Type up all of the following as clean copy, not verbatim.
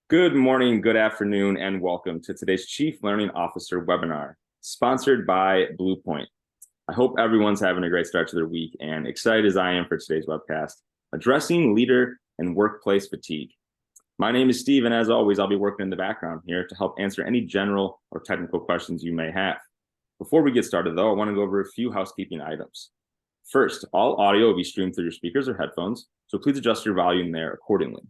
Good morning, good afternoon, and welcome to today's Chief Learning Officer webinar, sponsored by Bluepoint. I hope everyone's having a great start to their week and excited as I am for today's webcast, addressing leader and workplace fatigue. My name is Steve, and as always, I'll be working in the background here to help answer any general or technical questions you may have. Before we get started, though, I want to go over a few housekeeping items. First, all audio will be streamed through your speakers or headphones, so please adjust your volume there accordingly.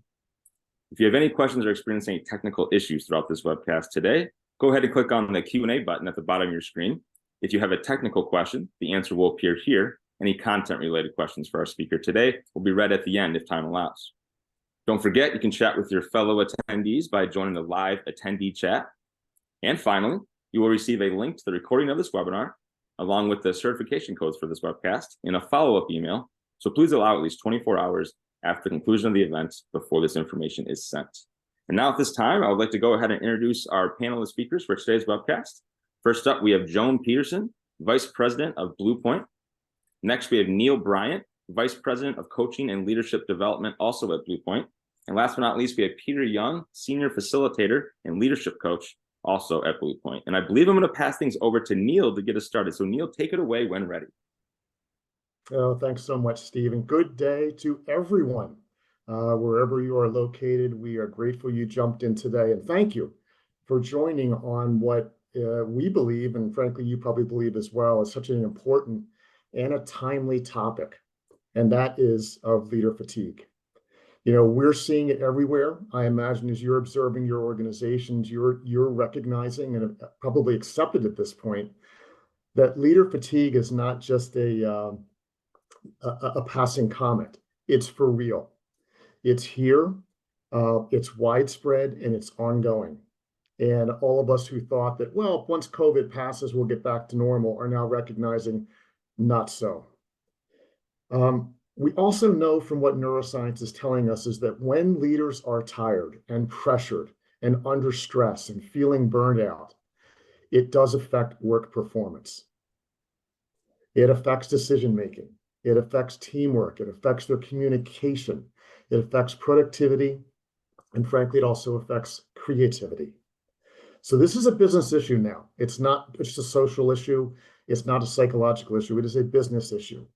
If you have any questions or experiencing any technical issues throughout this webcast today, go ahead and click on the Q&A button at the bottom of your screen. If you have a technical question, the answer will appear here. Any content-related questions for our speaker today will be read at the end if time allows. Don't forget, you can chat with your fellow attendees by joining the live attendee chat. And finally, you will receive a link to the recording of this webinar, along with the certification codes for this webcast in a follow-up email. So please allow at least 24 hours after the conclusion of the event before this information is sent. And now at this time, I would like to go ahead and introduce our panel of speakers for today's webcast. First up, we have Joan Peterson, Vice President of Bluepoint. Next, we have Neil Bryant, Vice President of Coaching and Leadership Development, also at Bluepoint. And last but not least, we have Peter Young, Senior Facilitator and Leadership Coach, also at Bluepoint. And I believe I'm going to pass things over to Neil to get us started. So Neil, take it away when ready. Oh, thanks so much, Steve, and good day to everyone. Wherever you are located, we are grateful you jumped in today, and thank you for joining on what we believe, and frankly, you probably believe as well, is such an important and a timely topic, and that is of leader fatigue. You know, we're seeing it everywhere. I imagine as you're observing your organizations, you're recognizing and probably accepted at this point that leader fatigue is not just a passing comment. It's for real. It's here, it's widespread, and it's ongoing. And all of us who thought that, well, once COVID passes, we'll get back to normal, are now recognizing not so. We also know from what neuroscience is telling us is that when leaders are tired and pressured and under stress and feeling burned out, it does affect work performance. It affects decision-making. It affects teamwork. It affects their communication. It affects productivity. And frankly, it also affects creativity. So this is a business issue now. It's not just a social issue. It's not a psychological issue. It is a business issue.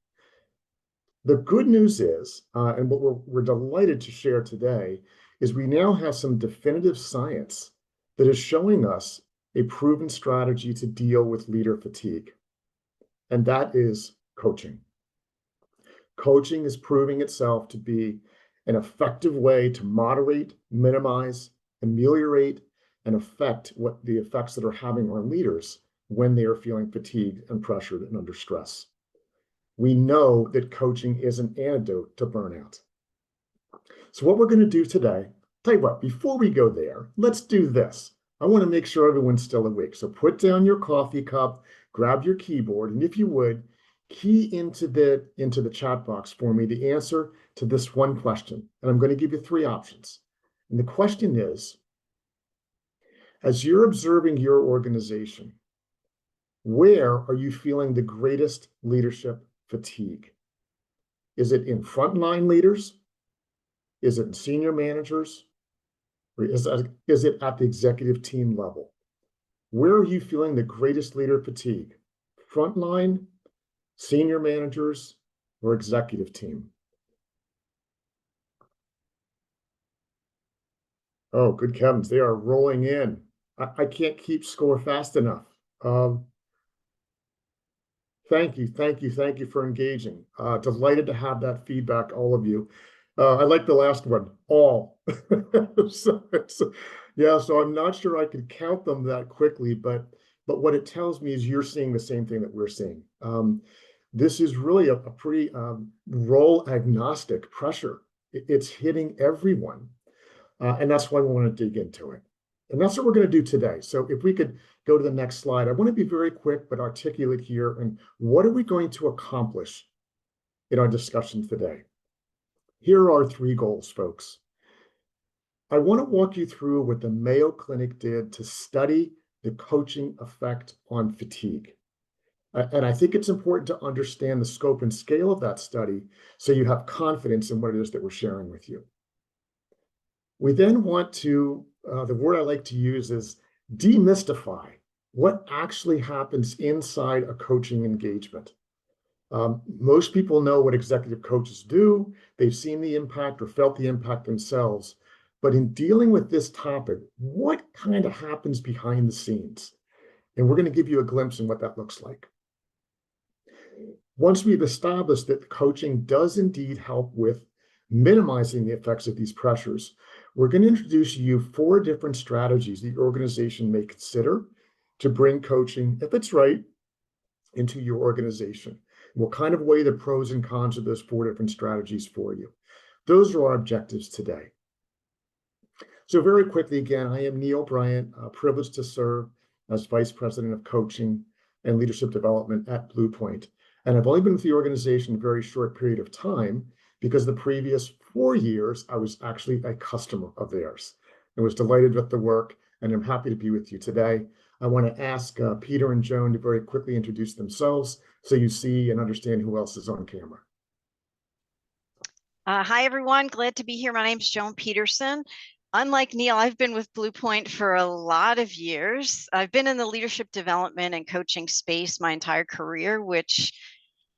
The good news is, and what we're delighted to share today, is we now have some definitive science that is showing us a proven strategy to deal with leader fatigue. And that is coaching. Coaching is proving itself to be an effective way to moderate, minimize, ameliorate, and affect what the effects that are having on leaders when they are feeling fatigued and pressured and under stress. We know that coaching is an antidote to burnout. So what we're going to do today, tell you what, before we go there, let's do this. I want to make sure everyone's still awake. So put down your coffee cup, grab your keyboard, and if you would, key into the chat box for me the answer to this one question. And I'm going to give you three options. And the question is, as you're observing your organization, where are you feeling the greatest leadership fatigue? Is it in frontline leaders? Is it in senior managers? Or is it at the executive team level? Where are you feeling the greatest leader fatigue? Frontline, senior managers, or executive team? Oh, good heavens, they are rolling in. I can't keep score fast enough. Thank you for engaging. Delighted to have that feedback, all of you. I like the last one, all. So I'm not sure I could count them that quickly, but what it tells me is you're seeing the same thing that we're seeing. This is really a pretty role agnostic pressure. It's hitting everyone. And that's why we want to dig into it. And that's what we're going to do today. So if we could go to the next slide, I want to be very quick but articulate here. And what are we going to accomplish in our discussion today? Here are our three goals, folks. I want to walk you through what the Mayo Clinic did to study the coaching effect on fatigue. And I think it's important to understand the scope and scale of that study so you have confidence in what it is that we're sharing with you. We then want to the word I like to use is demystify what actually happens inside a coaching engagement. Most people know what executive coaches do. They've seen the impact or felt the impact themselves. But in dealing with this topic, what kind of happens behind the scenes? And we're going to give you a glimpse in what that looks like. Once we've established that coaching does indeed help with minimizing the effects of these pressures, we're going to introduce you 4 different strategies the organization may consider to bring coaching, if it's right, into your organization. We'll kind of weigh the pros and cons of those 4 different strategies for you. Those are our objectives today. So very quickly, again, I am Neil Bryant, privileged to serve as Vice President of Coaching and Leadership Development at Bluepoint. And I've only been with the organization a very short period of time because the previous 4 years, I was actually a customer of theirs. I was delighted with the work, and I'm happy to be with you today. I want to ask Peter and Joan to very quickly introduce themselves so you see and understand who else is on camera. Hi, everyone. Glad to be here. My name is Joan Peterson. Unlike Neil, I've been with Bluepoint for a lot of years. I've been in the leadership development and coaching space my entire career, which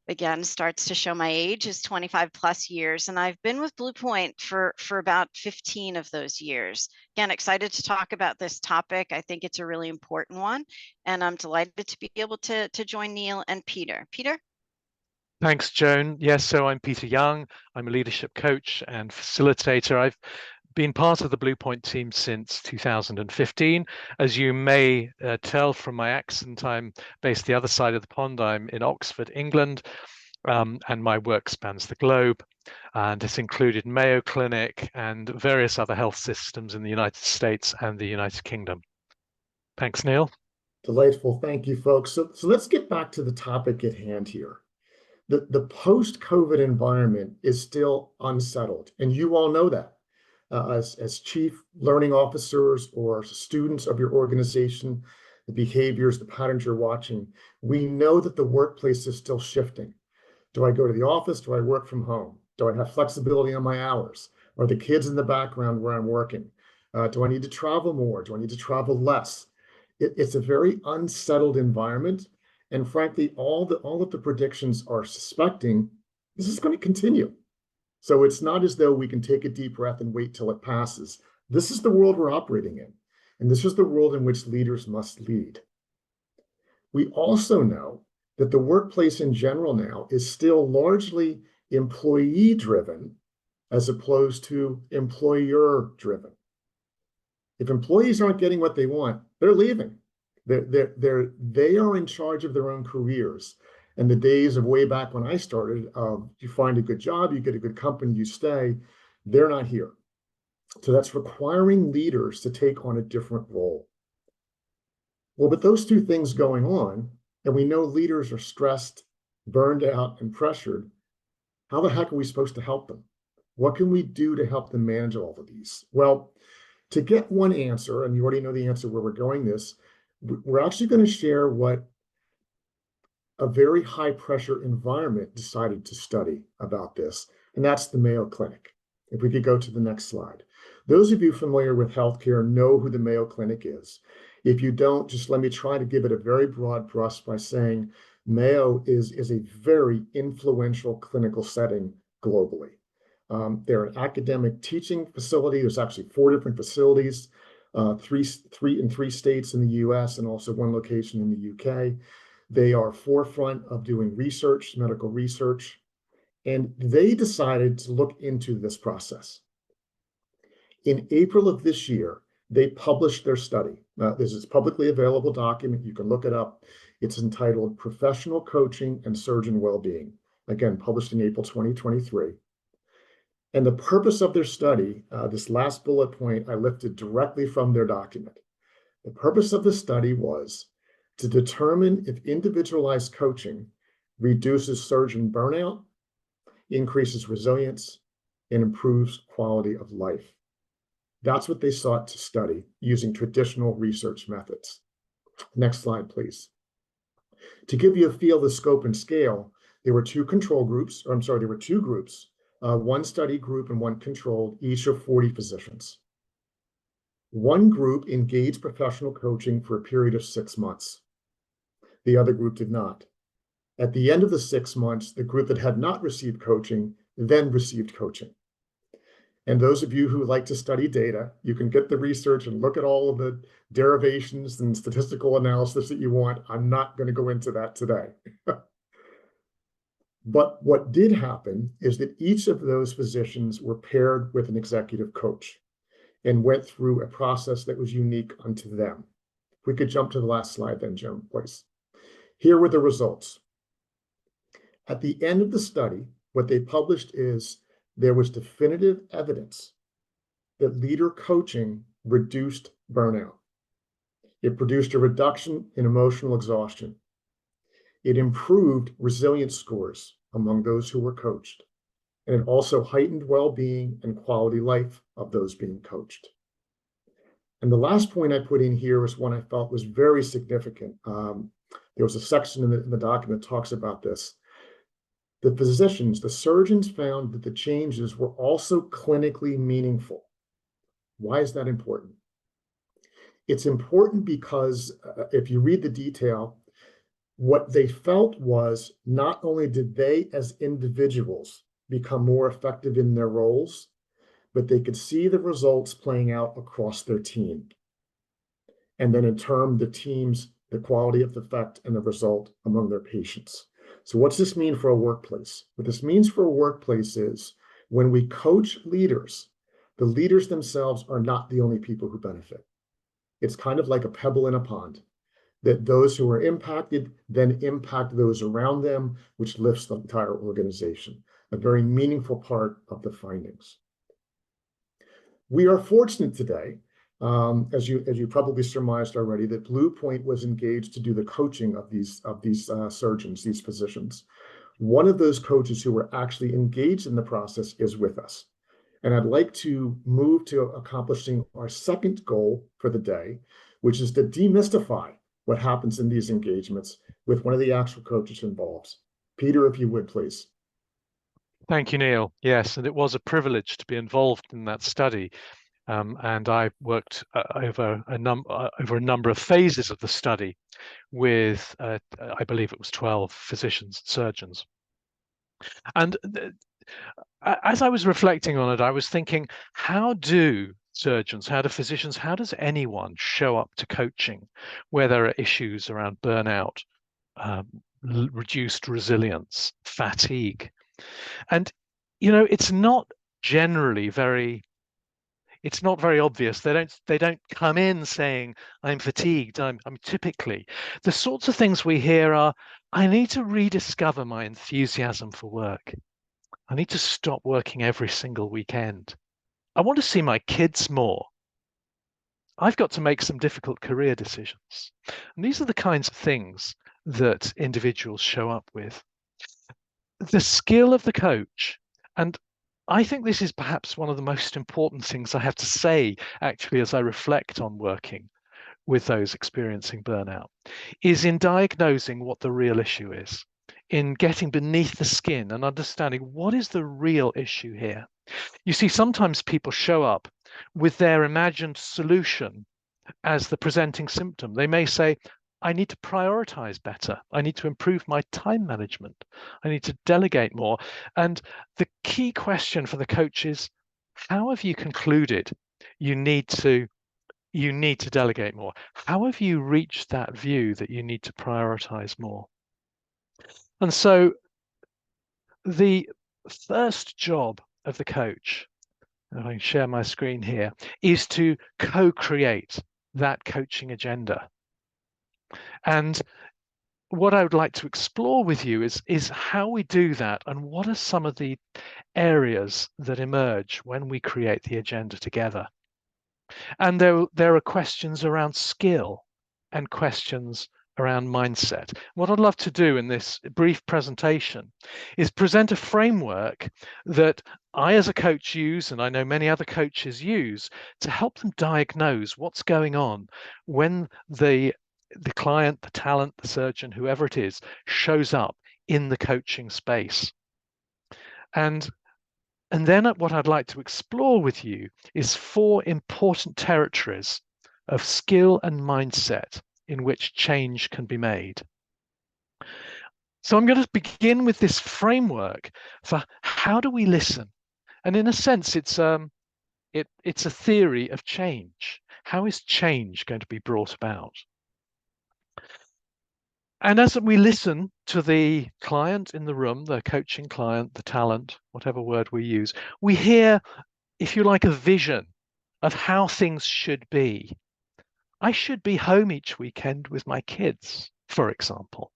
again starts to show my age, is 25 plus years. And I've been with Bluepoint for about 15 of those years. Again, excited to talk about this topic. I think it's a really important one. And I'm delighted to be able to join Neil and Peter. Peter? Thanks, Joan. Yes, so I'm Peter Young. I'm a leadership coach and facilitator. I've been part of the Bluepoint team since 2015. As you may tell from my accent, I'm based the other side of the pond. I'm in Oxford, England, and my work spans the globe. And it's included Mayo Clinic and various other health systems in the United States and the United Kingdom. Thanks, Neil. Delightful. Thank you, folks. So let's get back to the topic at hand here. The post-COVID environment is still unsettled, and you all know that. As chief learning officers or students of your organization, the behaviors, the patterns you're watching, we know that the workplace is still shifting. Do I go to the office? Do I work from home? Do I have flexibility on my hours? Are the kids in the background where I'm working? Do I need to travel more? Do I need to travel less? It's a very unsettled environment. And frankly, all of the predictions are suspecting this is going to continue. So it's not as though we can take a deep breath and wait till it passes. This is the world we're operating in. And this is the world in which leaders must lead. We also know that the workplace in general now is still largely employee-driven as opposed to employer-driven. If employees aren't getting what they want, they're leaving. They are in charge of their own careers. And the days of way back when I started, you find a good job, you get a good company, you stay, they're not here. So that's requiring leaders to take on a different role. Well, with those 2 things going on, and we know leaders are stressed, burned out, and pressured, how the heck are we supposed to help them? What can we do to help them manage all of these? Well, to get one answer, and you already know the answer where we're going this, we're actually going to share what a very high pressure environment decided to study about this, and that's the Mayo Clinic. If we could go to the next slide. Those of you familiar with healthcare know who the Mayo Clinic is. If you don't, just let me try to give it a very broad brush by saying Mayo is a very influential clinical setting globally. They're an academic teaching facility. There's actually 4 different facilities, 3 states in the US and also 1 location in the UK. They are forefront of doing research, medical research, and they decided to look into this process. In April of this year, they published their study. This is a publicly available document. You can look it up. It's entitled Professional Coaching and Surgeon Wellbeing. Again, published in April 2023. And the purpose of their study, this last bullet point, I lifted directly from their document. The purpose of the study was to determine if individualized coaching reduces surgeon burnout, increases resilience, and improves quality of life. That's what they sought to study using traditional research methods. Next slide, please. To give you a feel of the scope and scale, there were 2 groups, 1 study group and 1 controlled, each of 40 physicians. One group engaged professional coaching for a period of 6 months. The other group did not. At the end of the 6 months, the group that had not received coaching then received coaching. And those of you who like to study data, you can get the research and look at all of the derivations and statistical analysis that you want. I'm not going to go into that today. But what did happen is that each of those physicians were paired with an executive coach and went through a process that was unique unto them. If we could jump to the last slide then, Jim, please. Here were the results. At the end of the study, what they published is there was definitive evidence that leader coaching reduced burnout. It produced a reduction in emotional exhaustion. It improved resilience scores among those who were coached. And it also heightened well-being and quality life of those being coached. And the last point I put in here was one I felt was very significant. There was a section in the document that talks about this. The physicians, the surgeons found that the changes were also clinically meaningful. Why is that important? It's important because if you read the detail, what they felt was not only did they as individuals become more effective in their roles, but they could see the results playing out across their team. And then in turn, the teams, the quality of the effect and the result among their patients. So what's this mean for a workplace? What this means for a workplace is when we coach leaders, the leaders themselves are not the only people who benefit. It's kind of like a pebble in a pond, that those who are impacted then impact those around them, which lifts the entire organization. A very meaningful part of the findings. We are fortunate today, as you probably surmised already, that Bluepoint was engaged to do the coaching of these surgeons, these physicians. One of those coaches who were actually engaged in the process is with us. And I'd like to move to accomplishing our second goal for the day, which is to demystify what happens in these engagements with one of the actual coaches involved. Peter, if you would, please. Thank you, Neil. Yes, and it was a privilege to be involved in that study. And I worked over a number of phases of the study with, I believe it was 12 physicians and surgeons. And as I was reflecting on it, I was thinking, how do surgeons, how do physicians, how does anyone show up to coaching where there are issues around burnout, reduced resilience, fatigue? And, you know, it's not very obvious. They don't come in saying, I'm fatigued. I'm typically, the sorts of things we hear are, I need to rediscover my enthusiasm for work. I need to stop working every single weekend. I want to see my kids more. I've got to make some difficult career decisions. And these are the kinds of things that individuals show up with. The skill of the coach, and I think this is perhaps one of the most important things I have to say, actually, as I reflect on working with those experiencing burnout, is in diagnosing what the real issue is, in getting beneath the skin and understanding what is the real issue here. You see, sometimes people show up with their imagined solution as the presenting symptom. They may say, I need to prioritize better. I need to improve my time management. I need to delegate more. And the key question for the coach is, how have you concluded you need to delegate more? How have you reached that view that you need to prioritize more? And so the first job of the coach, and I can share my screen here, is to co-create that coaching agenda. And what I would like to explore with you is how we do that and what are some of the areas that emerge when we create the agenda together. And there are questions around skill and questions around mindset. What I'd love to do in this brief presentation is present a framework that I as a coach use, and I know many other coaches use, to help them diagnose what's going on when the client, the talent, the surgeon, whoever it is, shows up in the coaching space. And And then what I'd like to explore with you is 4 important territories of skill and mindset in which change can be made. So I'm going to begin with this framework for how do we listen? And in a sense, it's a theory of change. How is change going to be brought about? And as we listen to the client in the room, the coaching client, the talent, whatever word we use, we hear, if you like, a vision of how things should be. I should be home each weekend with my kids, for example.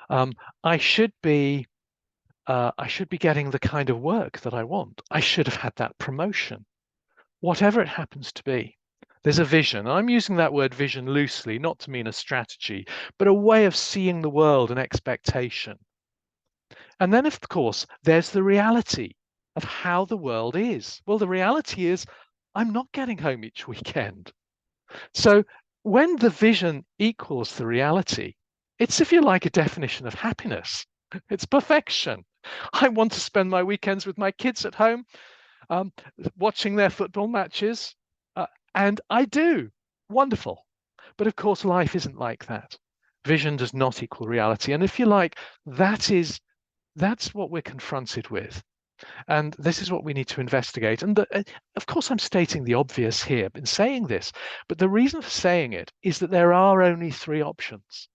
I should be getting the kind of work that I want. I should have had that promotion. Whatever it happens to be, there's a vision. I'm using that word vision loosely, not to mean a strategy, but a way of seeing the world, an expectation. And then, of course, there's the reality of how the world is. Well, the reality is I'm not getting home each weekend. So when the vision equals the reality, it's, if you like, a definition of happiness. It's perfection. I want to spend my weekends with my kids at home, watching their football matches, and I do. Wonderful. But of course, life isn't like that. Vision does not equal reality. And if you like, that's what we're confronted with. And this is what we need to investigate. And of course, I'm stating the obvious here in saying this, but the reason for saying it is that there are only 3 options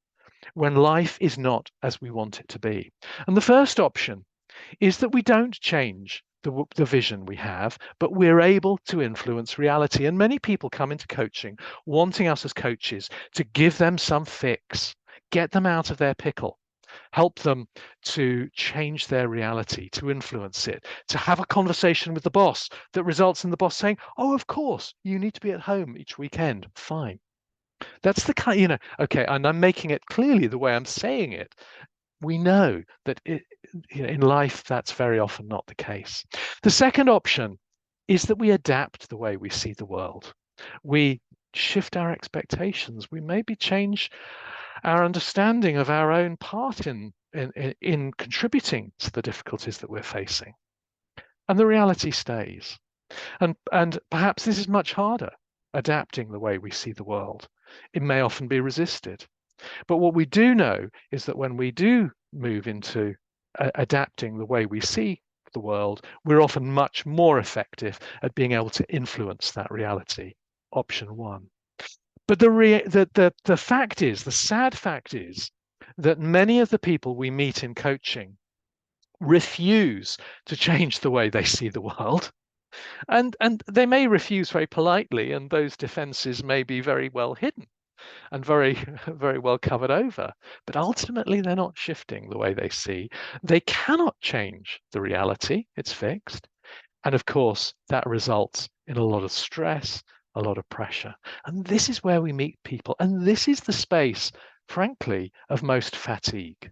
when life is not as we want it to be. And the first option is that we don't change the vision we have, but we're able to influence reality. And many people come into coaching wanting us as coaches to give them some fix, get them out of their pickle, help them to change their reality, to influence it, to have a conversation with the boss that results in the boss saying, oh, of course, you need to be at home each weekend. Fine. That's the kind, okay, and I'm making it clearly the way I'm saying it. We know that in life, that's very often not the case. The second option is that we adapt the way we see the world. We shift our expectations. We maybe change our understanding of our own part in contributing to the difficulties that we're facing. And the reality stays. And perhaps this is much harder, adapting the way we see the world. It may often be resisted. But what we do know is that when we do move into adapting the way we see the world, we're often much more effective at being able to influence that reality. Option 1. But the fact is, the sad fact is, that many of the people we meet in coaching refuse to change the way they see the world. And they may refuse very politely, and those defenses may be very well hidden and very, very well covered over. But ultimately, they're not shifting the way they see. They cannot change the reality. It's fixed. And of course, that results in a lot of stress, a lot of pressure. And this is where we meet people. And this is the space, frankly, of most fatigue.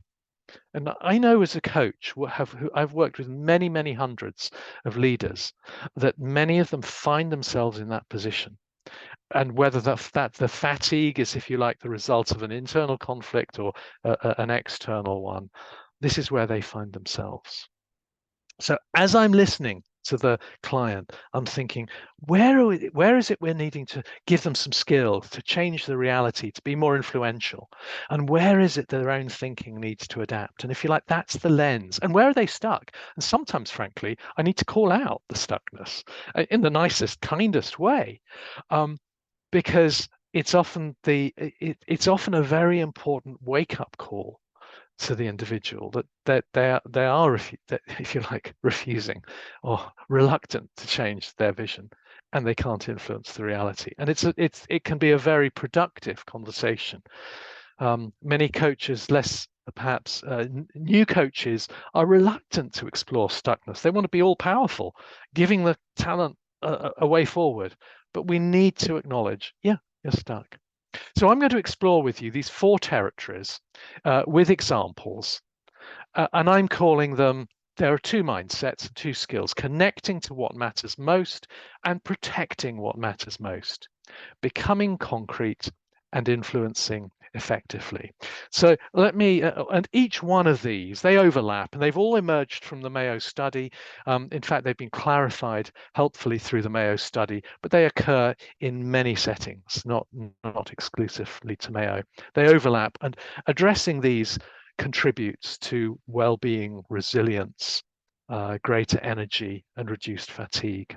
And I know as a coach, I've worked with many, many hundreds of leaders, that many of them find themselves in that position. And whether the fatigue is, if you like, the result of an internal conflict or an external one, this is where they find themselves. So as I'm listening to the client, I'm thinking, where is it we're needing to give them some skill to change the reality, to be more influential? And where is it their own thinking needs to adapt? And if you like, that's the lens. And where are they stuck? And sometimes, frankly, I need to call out the stuckness in the nicest, kindest way. Because it's often a very important wake-up call to the individual that they are, if you like, refusing or reluctant to change their vision, and they can't influence the reality. And it can be a very productive conversation. Many coaches, less perhaps new coaches, are reluctant to explore stuckness. They want to be all powerful, giving the talent a way forward. But we need to acknowledge, yeah, you're stuck. So I'm going to explore with you these 4 territories with examples. And I'm calling them, there are 2 mindsets, 2 skills: connecting to what matters most and protecting what matters most, becoming concrete and influencing effectively. So let me, and each one of these, they overlap, and they've all emerged from the Mayo study. In fact, they've been clarified helpfully through the Mayo study, but they occur in many settings, not exclusively to Mayo. They overlap, and addressing these contributes to well-being, resilience, greater energy, and reduced fatigue.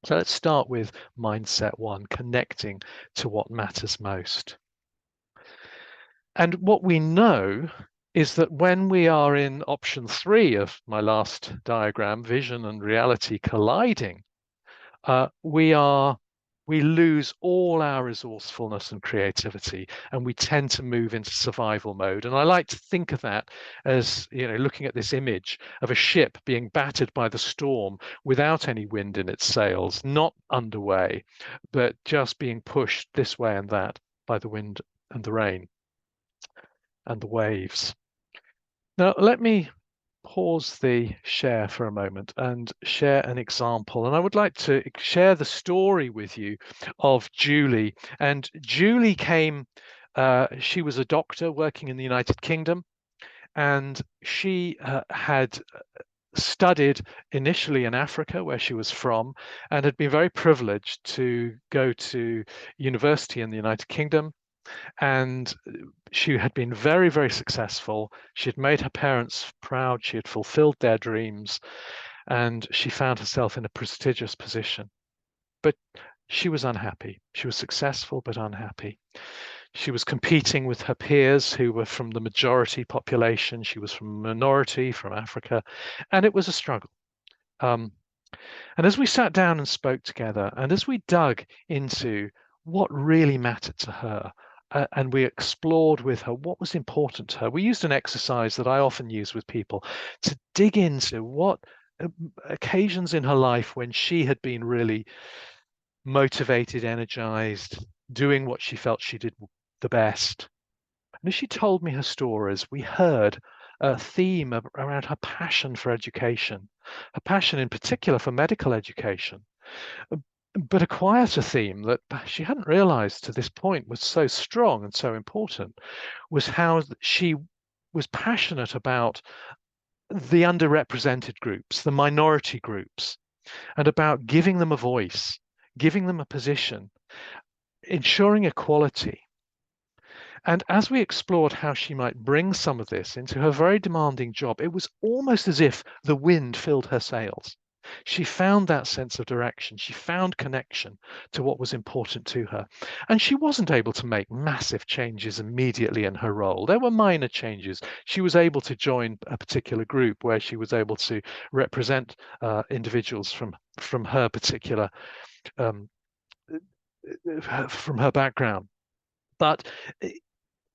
So let's start with mindset one, connecting to what matters most. And what we know is that when we are in option 3 of my last diagram, vision and reality colliding, we lose all our resourcefulness and creativity, and we tend to move into survival mode. And I like to think of that as, looking at this image of a ship being battered by the storm without any wind in its sails, not underway, but just being pushed this way and that by the wind and the rain and the waves. Now, let me pause the share for a moment and share an example. And I would like to share the story with you of Julie. And Julie came, she was a doctor working in the United Kingdom, and she had studied initially in Africa, where she was from, and had been very privileged to go to university in the United Kingdom. And she had been very, very successful. She had made her parents proud. She had fulfilled their dreams, and she found herself in a prestigious position. But she was unhappy. She was successful, but unhappy. She was competing with her peers who were from the majority population. She was from a minority, from Africa, and it was a struggle. And as we sat down and spoke together, and as we dug into what really mattered to her, and we explored with her what was important to her, we used an exercise that I often use with people to dig into what occasions in her life when she had been really motivated, energized, doing what she felt she did the best. And as she told me her stories, we heard a theme around her passion for education, her passion in particular for medical education. But a quieter theme that she hadn't realized to this point was so strong and so important was how she was passionate about the underrepresented groups, the minority groups, and about giving them a voice, giving them a position, ensuring equality. And as we explored how she might bring some of this into her very demanding job, it was almost as if the wind filled her sails. She found that sense of direction. She found connection to what was important to her. And she wasn't able to make massive changes immediately in her role. There were minor changes. She was able to join a particular group where she was able to represent individuals from her particular, from her background. But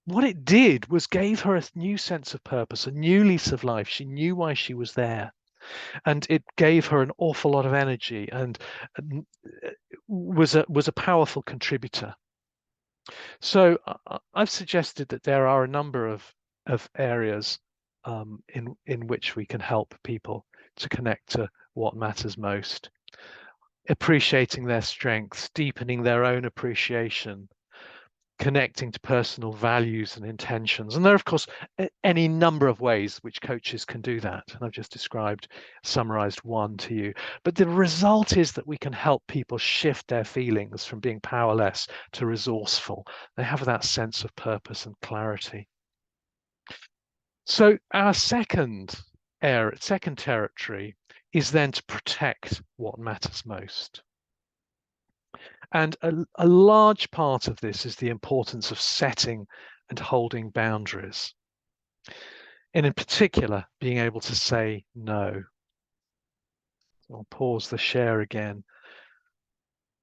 what it did was gave her a new sense of purpose, a new lease of life. She knew why she was there. And it gave her an awful lot of energy and was a powerful contributor. So I've suggested that there are a number of areas in which we can help people to connect to what matters most. Appreciating their strengths, deepening their own appreciation, connecting to personal values and intentions. And there are, of course, any number of ways which coaches can do that. And I've just summarized one to you. But the result is that we can help people shift their feelings from being powerless to resourceful. They have that sense of purpose and clarity. So our second territory is then to protect what matters most. And a large part of this is the importance of setting and holding boundaries. And in particular, being able to say no. So I'll pause the share again.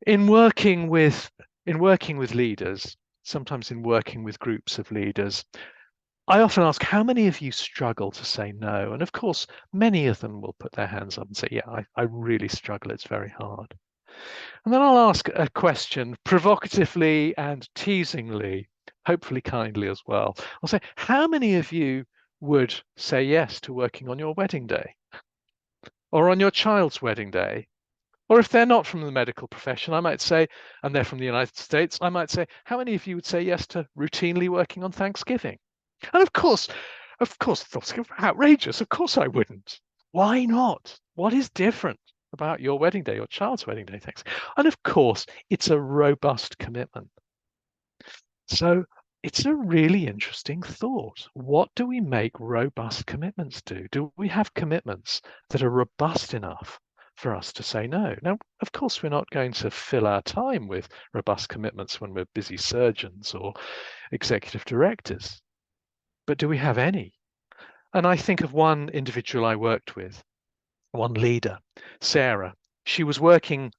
In working with leaders, sometimes in working with groups of leaders, I often ask, how many of you struggle to say no? And of course, many of them will put their hands up and say, yeah, I really struggle. It's very hard. And then I'll ask a question provocatively and teasingly, hopefully kindly as well. I'll say, how many of you would say yes to working on your wedding day or on your child's wedding day Or if they're not from the medical profession, I might say, and they're from the United States, I might say, how many of you would say yes to routinely working on Thanksgiving? And of course, thoughts outrageous. Of course I wouldn't. Why not? What is different about your wedding day, your child's wedding day? Thanks. And of course, it's a robust commitment. So it's a really interesting thought. What do we make robust commitments do? Do we have commitments that are robust enough for us to say no? Now, of course, we're not going to fill our time with robust commitments when we're busy surgeons or executive directors. But do we have any? And I think of one individual I worked with, one leader, Sarah. She was working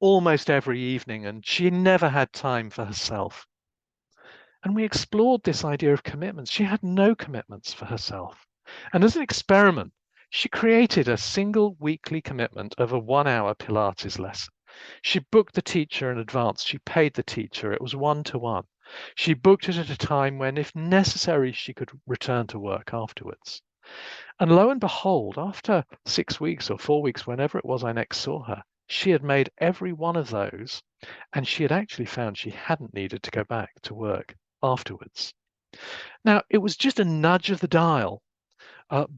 almost every evening and she never had time for herself. And we explored this idea of commitments. She had no commitments for herself. And as an experiment, she created a single weekly commitment of a 1-hour Pilates lesson. She booked the teacher in advance. She paid the teacher. It was 1-to-1. She booked it at a time when, if necessary, she could return to work afterwards. And lo and behold, after 6 weeks or 4 weeks, whenever it was I next saw her, she had made every one of those, and she had actually found she hadn't needed to go back to work afterwards. Now, it was just a nudge of the dial,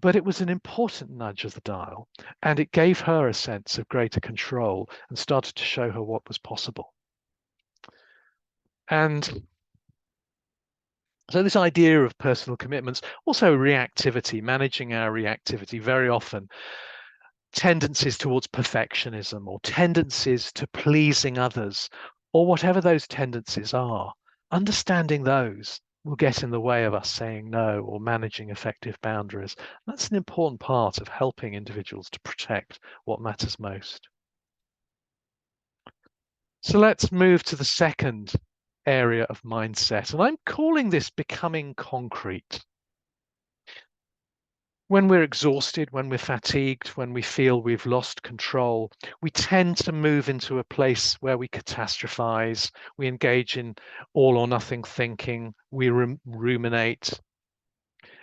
but it was an important nudge of the dial, and it gave her a sense of greater control and started to show her what was possible. And so this idea of personal commitments, also reactivity, managing our reactivity, very often tendencies towards perfectionism or tendencies to pleasing others, or whatever those tendencies are, understanding those will get in the way of us saying no or managing effective boundaries. That's an important part of helping individuals to protect what matters most. So let's move to the second area of mindset, and I'm calling this becoming concrete. When we're exhausted, when we're fatigued, when we feel we've lost control, we tend to move into a place where we catastrophize, we engage in all or nothing thinking, we ruminate.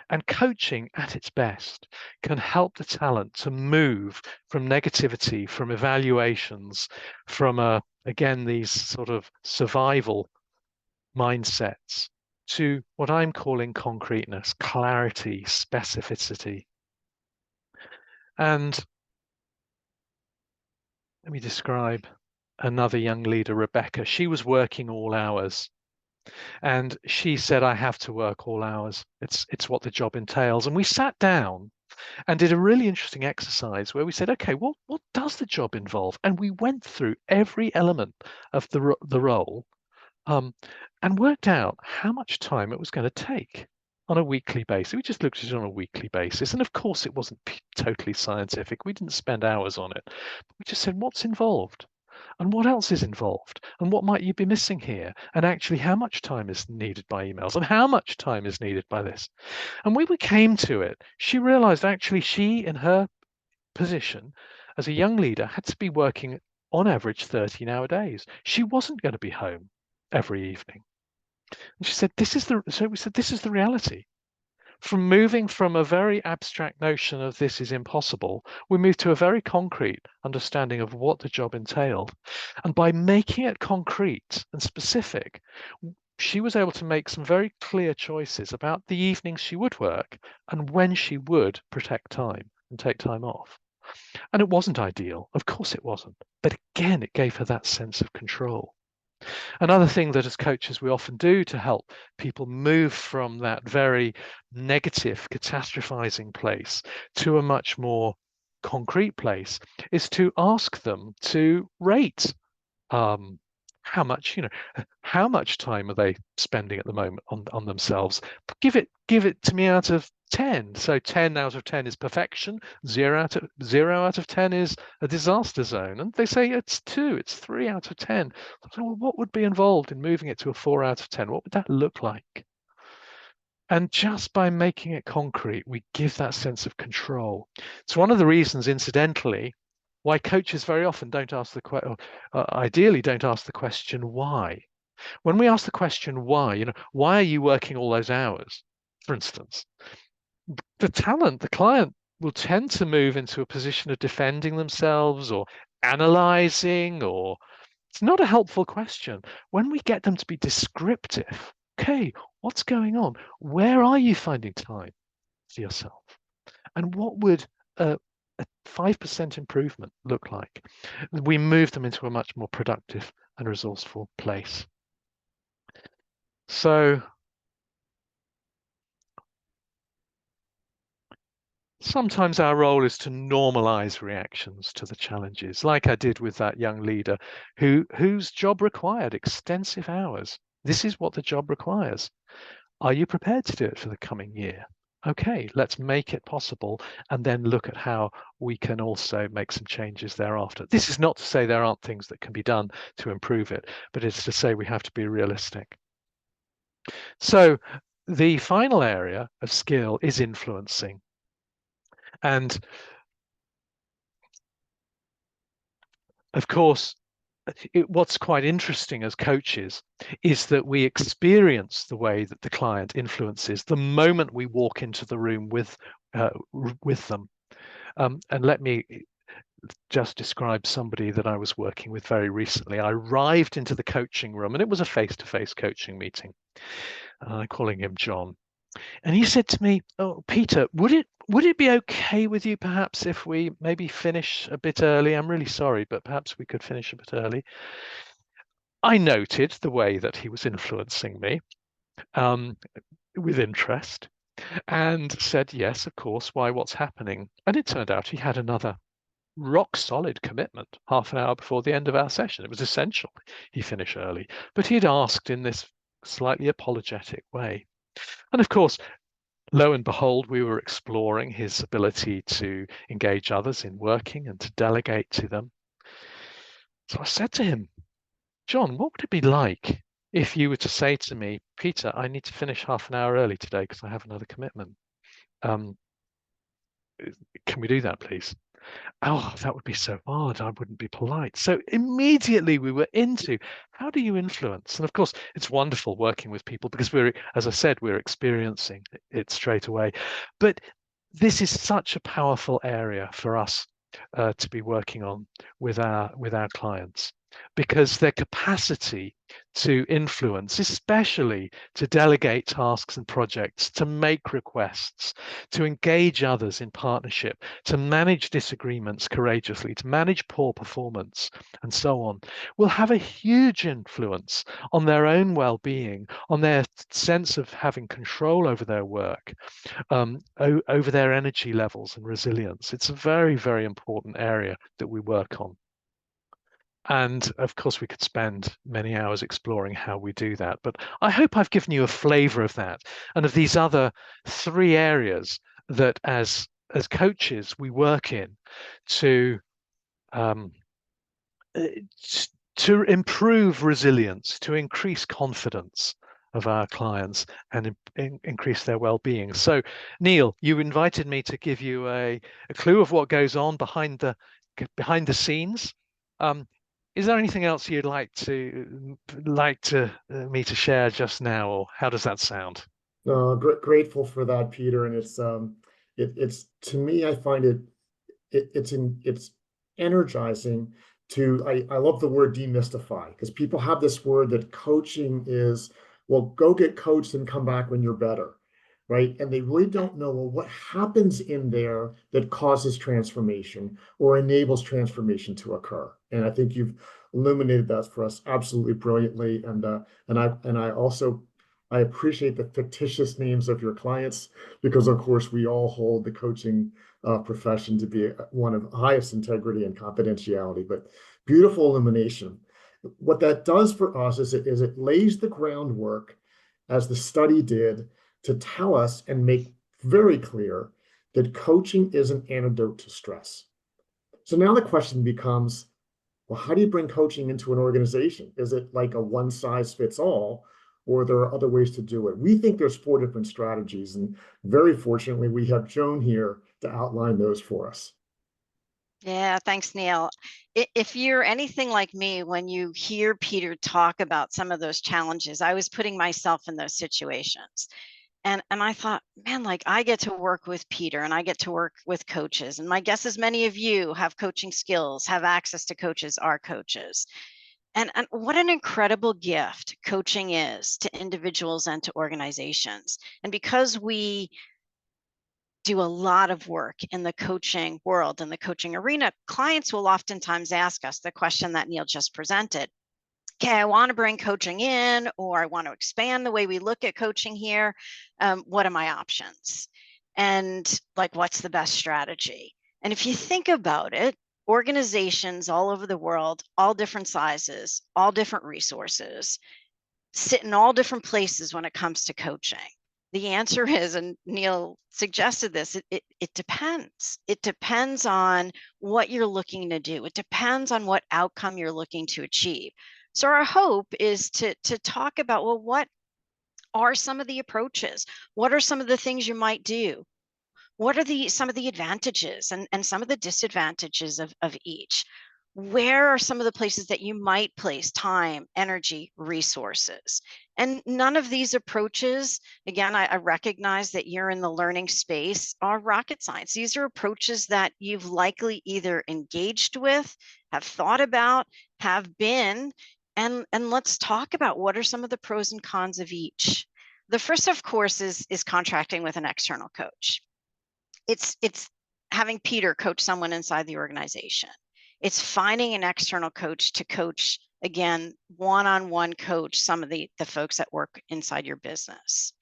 And coaching at its best can help the talent to move from negativity, from evaluations, from again, these sort of survival mindsets to what I'm calling concreteness, clarity, specificity. And let me describe another young leader, Rebecca. She was working all hours. And she said, I have to work all hours. It's what the job entails. And we sat down and did a really interesting exercise where we said, okay, what does the job involve? And we went through every element of the role and worked out how much time it was going to take on a weekly basis. We just looked at it on a weekly basis. And of course, it wasn't totally scientific. We didn't spend hours on it. But we just said, what's involved? And what else is involved? And what might you be missing here? And actually, how much time is needed by emails? And how much time is needed by this? And when we came to it, she realized actually she, in her position as a young leader, had to be working on average 13-hour days. She wasn't going to be home every evening. And she said, so we said, this is the reality. From moving from a very abstract notion of this is impossible, we moved to a very concrete understanding of what the job entailed. And by making it concrete and specific, she was able to make some very clear choices about the evenings she would work and when she would protect time and take time off. And it wasn't ideal. Of course it wasn't. But again, it gave her that sense of control. Another thing that as coaches we often do to help people move from that very negative, catastrophizing place to a much more concrete place is to ask them to rate how much time are they spending at the moment on themselves. Give it to me out of 10. So 10 out of 10 is perfection, 0 out of 10 is a disaster zone. And they say it's 2, it's 3 out of 10. So, well, what would be involved in moving it to a 4 out of 10? What would that look like? And just by making it concrete, we give that sense of control. It's one of the reasons, incidentally, why coaches very often ideally don't ask the question why. When we ask the question why, why are you working all those hours, for instance, the client will tend to move into a position of defending themselves or analyzing, or it's not a helpful question. When we get them to be descriptive, okay, what's going on? Where are you finding time for yourself? And what would a 5% improvement look like? We move them into a much more productive and resourceful place. So sometimes our role is to normalize reactions to the challenges, like I did with that young leader whose job required extensive hours. This is what the job requires. Are you prepared to do it for the coming year? Okay, let's make it possible and then look at how we can also make some changes thereafter. This is not to say there aren't things that can be done to improve it, but it's to say we have to be realistic. So the final area of skill is influencing. And of course, what's quite interesting as coaches is that we experience the way that the client influences the moment we walk into the room with them. And let me just describe somebody that I was working with very recently. I arrived into the coaching room, and it was a face-to-face coaching meeting. I'm calling him John. And he said to me, "Oh, Peter, would it be okay with you perhaps if we maybe finish a bit early? I'm really sorry, but perhaps we could finish a bit early." I noted the way that he was influencing me with interest, and said, "Yes, of course, why, what's happening?" And it turned out he had another rock solid commitment half an hour before the end of our session. It was essential he finish early, but he'd asked in this slightly apologetic way. And of course, lo and behold, we were exploring his ability to engage others in working and to delegate to them. So I said to him, "John, what would it be like if you were to say to me, Peter, I need to finish half an hour early today because I have another commitment. Can we do that, please?" "Oh, that would be so odd. I wouldn't be polite." So immediately we were into how do you influence? And of course, it's wonderful working with people because as I said, we're experiencing it straight away. But this is such a powerful area for us to be working on with our clients, because their capacity to influence, especially to delegate tasks and projects, to make requests, to engage others in partnership, to manage disagreements courageously, to manage poor performance, and so on, will have a huge influence on their own well-being, on their sense of having control over their work, over their energy levels and resilience. It's a very, very important area that we work on. And of course, we could spend many hours exploring how we do that. But I hope I've given you a flavor of that and of these other 3 areas that as coaches we work in to improve resilience, to increase confidence of our clients and increase their well-being. So, Neil, you invited me to give you a clue of what goes on behind the scenes. Is there anything else you'd like me to share just now, or how does that sound? Grateful for that, Peter. And it's to me, I find it's energizing I love the word demystify, because people have this word that coaching is, well, go get coached and come back when you're better, right? And they really don't know, well, what happens in there that causes transformation or enables transformation to occur. And I think you've illuminated that for us absolutely brilliantly. And I appreciate the fictitious names of your clients, because of course we all hold the coaching profession to be one of highest integrity and confidentiality. But beautiful illumination. What that does for us is it lays the groundwork, as the study did, to tell us and make very clear that coaching is an antidote to stress. So now the question becomes, well, how do you bring coaching into an organization? Is it like a one size fits all, or there are other ways to do it? We think there's 4 different strategies, and very fortunately, we have Joan here to outline those for us. Yeah, thanks, Neil. If you're anything like me, when you hear Peter talk about some of those challenges, I was putting myself in those situations. And I thought, man, like I get to work with Peter and I get to work with coaches. And my guess is many of you have coaching skills, have access to coaches, are coaches. And what an incredible gift coaching is to individuals and to organizations. And because we do a lot of work in the coaching world, in the coaching arena, clients will oftentimes ask us the question that Neil just presented. Okay, I want to bring coaching in, or I want to expand the way we look at coaching here. What are my options? And like, what's the best strategy? And if you think about it, organizations all over the world, all different sizes, all different resources, sit in all different places when it comes to coaching. The answer is, and Neil suggested this, it depends. It depends on what you're looking to do. It depends on what outcome you're looking to achieve. So our hope is to talk about, well, what are some of the approaches? What are some of the things you might do? What are some of the advantages and some of the disadvantages of each? Where are some of the places that you might place time, energy, resources? And none of these approaches, again, I recognize that you're in the learning space, are rocket science. These are approaches that you've likely either engaged with, have thought about, have been, and let's talk about what are some of the pros and cons of each. The first, of course, is contracting with an external coach. It's having Peter coach someone inside the organization. It's finding an external coach to coach, again, one-on-one coach some of the folks that work inside your business.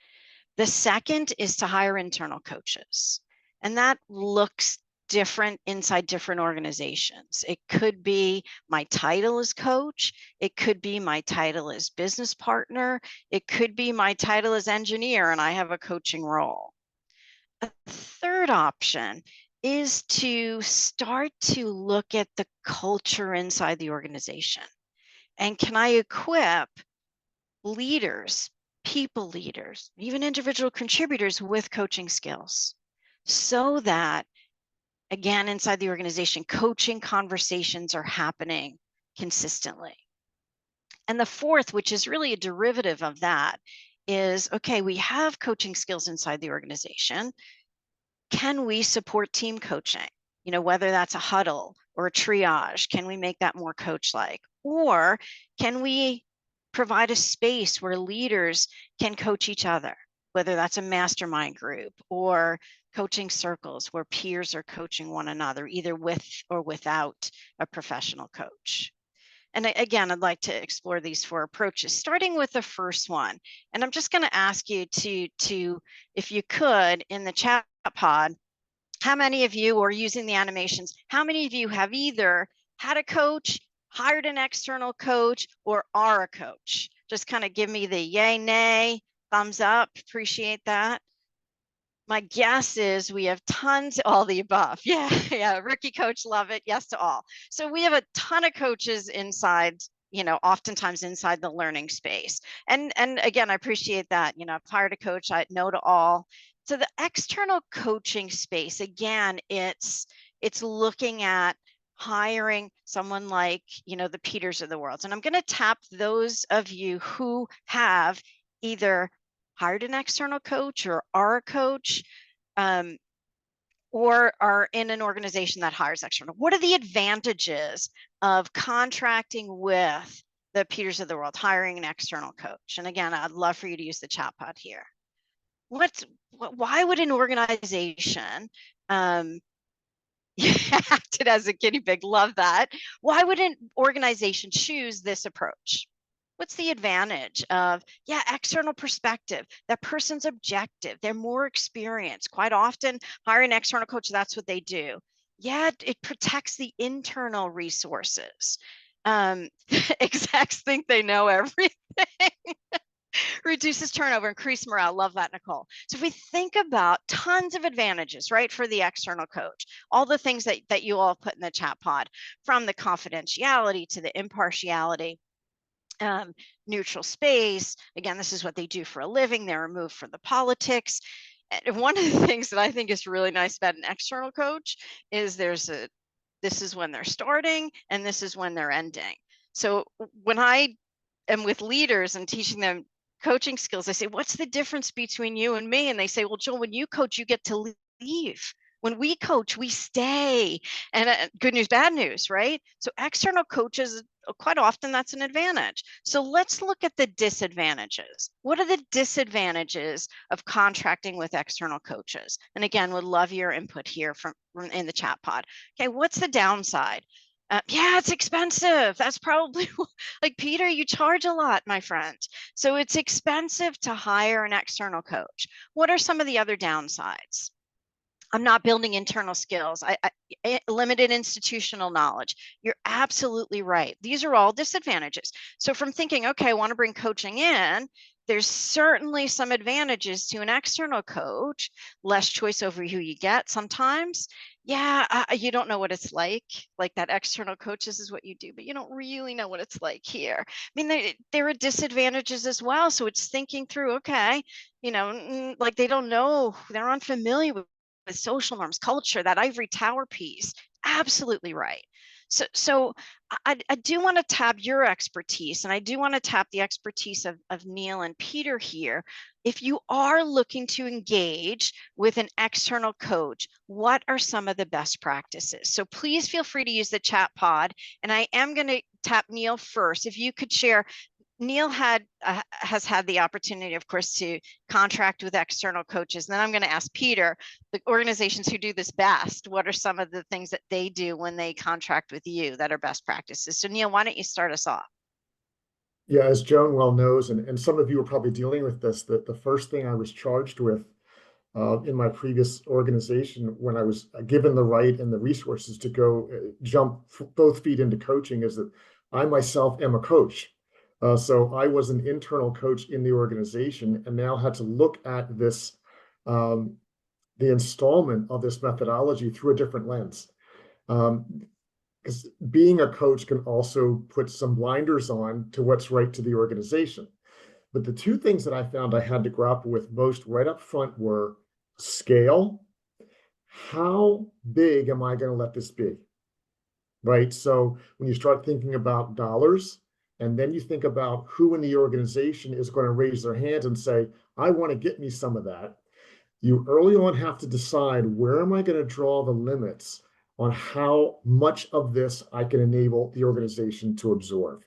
The second is to hire internal coaches. And that looks different inside different organizations. It could be my title as coach. It could be my title as business partner. It could be my title as engineer and I have a coaching role. A third option is to start to look at the culture inside the organization. And can I equip leaders, people leaders, even individual contributors with coaching skills so that, again, inside the organization, coaching conversations are happening consistently. And the fourth, which is really a derivative of that, is, okay, we have coaching skills inside the organization. Can we support team coaching? You know, whether that's a huddle or a triage, can we make that more coach-like? Or can we provide a space where leaders can coach each other, whether that's a mastermind group or coaching circles where peers are coaching one another, either with or without a professional coach? And again, I'd like to explore these four approaches, starting with the first one. And I'm just going to ask you to, if you could, in the chat pod, how many of you are using the animations? How many of you have either had a coach, hired an external coach, or are a coach? Just kind of give me the yay, nay, thumbs up. Appreciate that. My guess is we have tons, all the above. Yeah, rookie coach, love it. Yes to all. So we have a ton of coaches inside, you know, oftentimes inside the learning space. And again, I appreciate that. You know, I've hired a coach, I know to all. So the external coaching space, again, it's looking at hiring someone like, you know, the Peters of the world. And I'm going to tap those of you who have either hired an external coach or are a coach, or are in an organization that hires external. What are the advantages of contracting with the Peters of the world, hiring an external coach? And again, I'd love for you to use the chat pod here. Why would an organization acted as a guinea pig? Love that. Why would an organization choose this approach? What's the advantage of, external perspective, that person's objective, they're more experienced. Quite often, hire an external coach, that's what they do. Yeah, it protects the internal resources. Execs think they know everything. Reduces turnover, increase morale. Love that, Nicole. So if we think about tons of advantages, right, for the external coach, all the things that you all put in the chat pod, from the confidentiality to the impartiality, neutral space. Again, this is what they do for a living. They're removed from the politics. And one of the things that I think is really nice about an external coach is this is when they're starting and this is when they're ending. So when I am with leaders and teaching them coaching skills. I say, what's the difference between you and me? And they say, well, Jill, when you coach, you get to leave. When we coach, we stay. And good news, bad news, right? So external coaches, quite often that's an advantage. So let's look at the disadvantages. What are the disadvantages of contracting with external coaches? And again, would love your input here from in the chat pod. Okay, what's the downside? Yeah, it's expensive. That's probably like, Peter, you charge a lot, my friend. So it's expensive to hire an external coach. What are some of the other downsides? I'm not building internal skills. Limited institutional knowledge. You're absolutely right. These are all disadvantages. So from thinking, okay, I want to bring coaching in, there's certainly some advantages to an external coach, less choice over who you get sometimes. Yeah, you don't know what it's like that external coach, this is what you do, but you don't really know what it's like here. I mean, there are disadvantages as well. So it's thinking through, okay, like they don't know, they're unfamiliar with social norms, culture, that ivory tower piece. Absolutely right. So I do want to tap your expertise, and I do want to tap the expertise of Neil and Peter here. If you are looking to engage with an external coach, what are some of the best practices? So please feel free to use the chat pod, and I am going to tap Neil first. If you could share, Neil has had the opportunity, of course, to contract with external coaches. And then I'm going to ask Peter, the organizations who do this best, what are some of the things that they do when they contract with you that are best practices? So Neil, why don't you start us off? Yeah, as Joan well knows, and some of you are probably dealing with this, that the first thing I was charged with in my previous organization, when I was given the right and the resources to go jump both feet into coaching, is that I myself am a coach. So I was an internal coach in the organization, and now had to look at this, the installment of this methodology through a different lens. Because being a coach can also put some blinders on to what's right to the organization. But the two things that I found I had to grapple with most right up front were scale. How big am I going to let this be? Right? So when you start thinking about dollars, and then you think about who in the organization is going to raise their hand and say, I want to get me some of that. You early on have to decide, where am I going to draw the limits on how much of this I can enable the organization to absorb.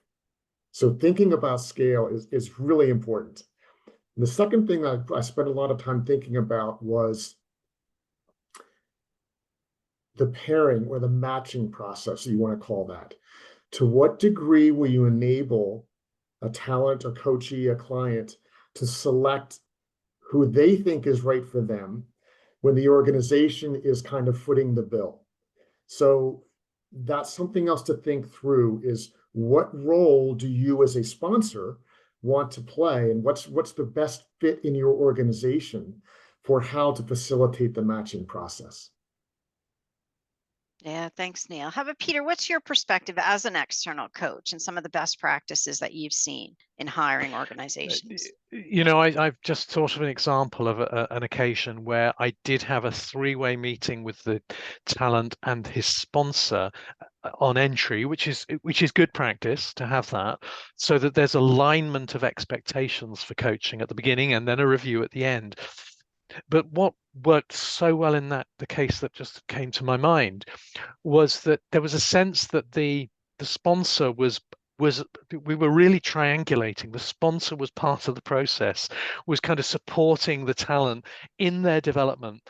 So thinking about scale is really important. And the second thing I spent a lot of time thinking about was the pairing or the matching process, you want to call that. To what degree will you enable a talent, a coachee, a client to select who they think is right for them when the organization is kind of footing the bill? So that's something else to think through, is what role do you as a sponsor want to play, and what's the best fit in your organization for how to facilitate the matching process? Yeah, thanks, Neil. How about Peter? What's your perspective as an external coach and some of the best practices that you've seen in hiring organizations? I've just thought of an example of an occasion where I did have a three-way meeting with the talent and his sponsor on entry, which is good practice to have that, so that there's alignment of expectations for coaching at the beginning and then a review at the end. But what worked so well in the case that just came to my mind was that there was a sense that the sponsor was we were really triangulating. The sponsor was part of the process, was kind of supporting the talent in their development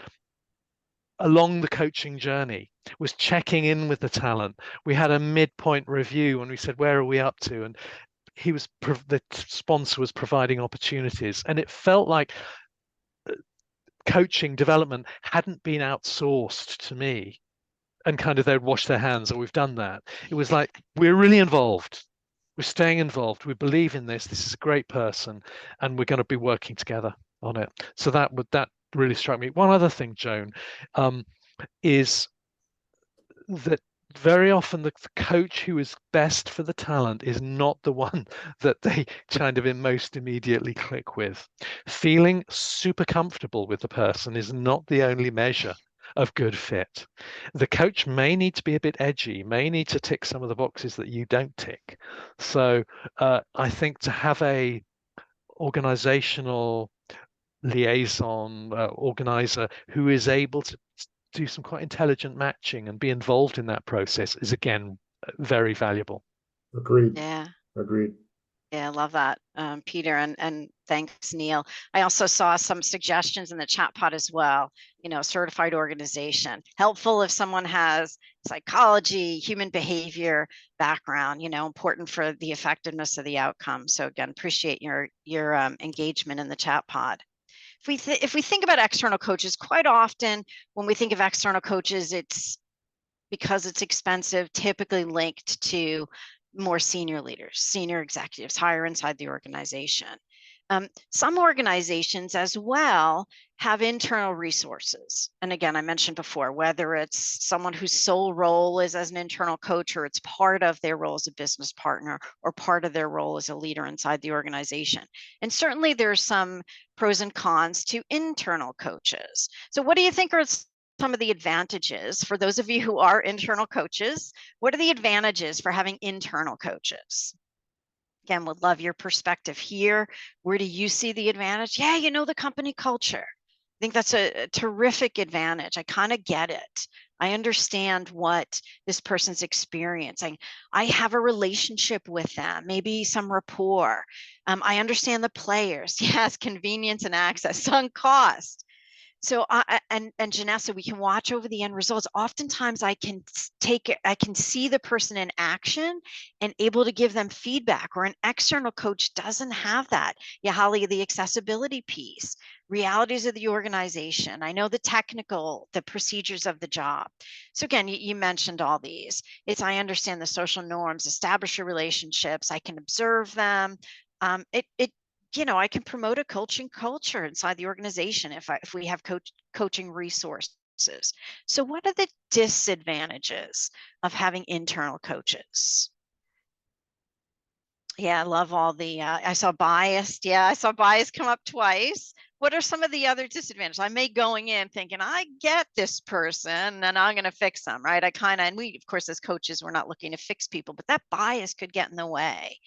along the coaching journey, was checking in with the talent. We had a midpoint review and we said, where are we up to? And the sponsor was providing opportunities, and it felt like coaching development hadn't been outsourced to me and kind of they'd wash their hands, or we've done that. It was like, we're really involved. We're staying involved. We believe in this. This is a great person, and we're going to be working together on it. So that really struck me. One other thing, Joan, is that very often the coach who is best for the talent is not the one that they kind of most immediately click with. Feeling super comfortable with the person is not the only measure of good fit. The coach may need to be a bit edgy, may need to tick some of the boxes that you don't tick. So I think to have a organizational liaison, organizer who is able to do some quite intelligent matching and be involved in that process is, again, very valuable. Agreed. Yeah. Agreed. Yeah, I love that, Peter, and thanks, Neil. I also saw some suggestions in the chat pod as well. Certified organization, helpful if someone has psychology, human behavior background. Important for the effectiveness of the outcome. So again, appreciate your engagement in the chat pod. If we think about external coaches, quite often when we think of external coaches, it's because it's expensive, typically linked to more senior leaders, senior executives, higher inside the organization. Some organizations as well have internal resources. And again, I mentioned before, whether it's someone whose sole role is as an internal coach, or it's part of their role as a business partner, or part of their role as a leader inside the organization. And certainly there's some pros and cons to internal coaches. So what do you think are some of the advantages for those of you who are internal coaches? What are the advantages for having internal coaches? Again, would love your perspective here. Where do you see the advantage? Yeah, the company culture. I think that's a terrific advantage. I kind of get it. I understand what this person's experiencing. I have a relationship with them, maybe some rapport. I understand the players. Yes, convenience and access, sunk cost. So and Janessa, we can watch over the end results. Oftentimes I can see the person in action and able to give them feedback, or an external coach doesn't have that. Yeah, Holly, the accessibility piece, realities of the organization. I know the procedures of the job. So again, you mentioned all these. I understand the social norms, establish your relationships. I can observe them. I can promote a coaching culture inside the organization if we have coaching resources. So what are the disadvantages of having internal coaches? Yeah, I love all the, I saw biased. Yeah, I saw bias come up twice. What are some of the other disadvantages? I may going in thinking, I get this person and I'm going to fix them, right? And we, of course, as coaches, we're not looking to fix people, but that bias could get in the way.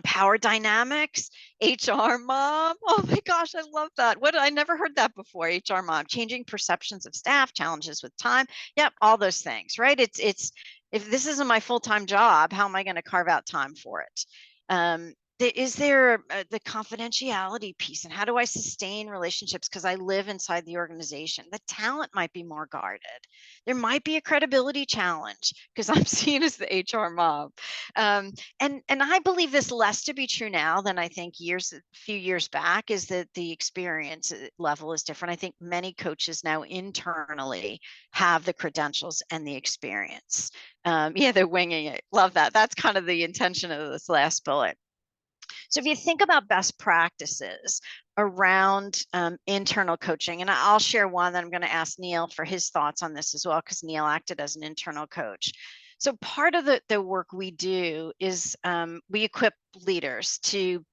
Power dynamics, HR mom. Oh my gosh, I love that. I never heard that before. HR mom, changing perceptions of staff, challenges with time. Yep, all those things, right? It's if this isn't my full-time job, how am I going to carve out time for it? Is there the confidentiality piece, and how do I sustain relationships because I live inside the organization? The talent might be more guarded. There might be a credibility challenge because I'm seen as the HR mom. And I believe this less to be true now than I think a few years back, is that the experience level is different. I think many coaches now internally have the credentials and the experience. Yeah, they're winging it. Love that. That's kind of the intention of this last bullet. So if you think about best practices around internal coaching, and I'll share one that I'm going to ask Neil for his thoughts on this as well, because Neil acted as an internal coach. So part of the work we do is we equip leaders to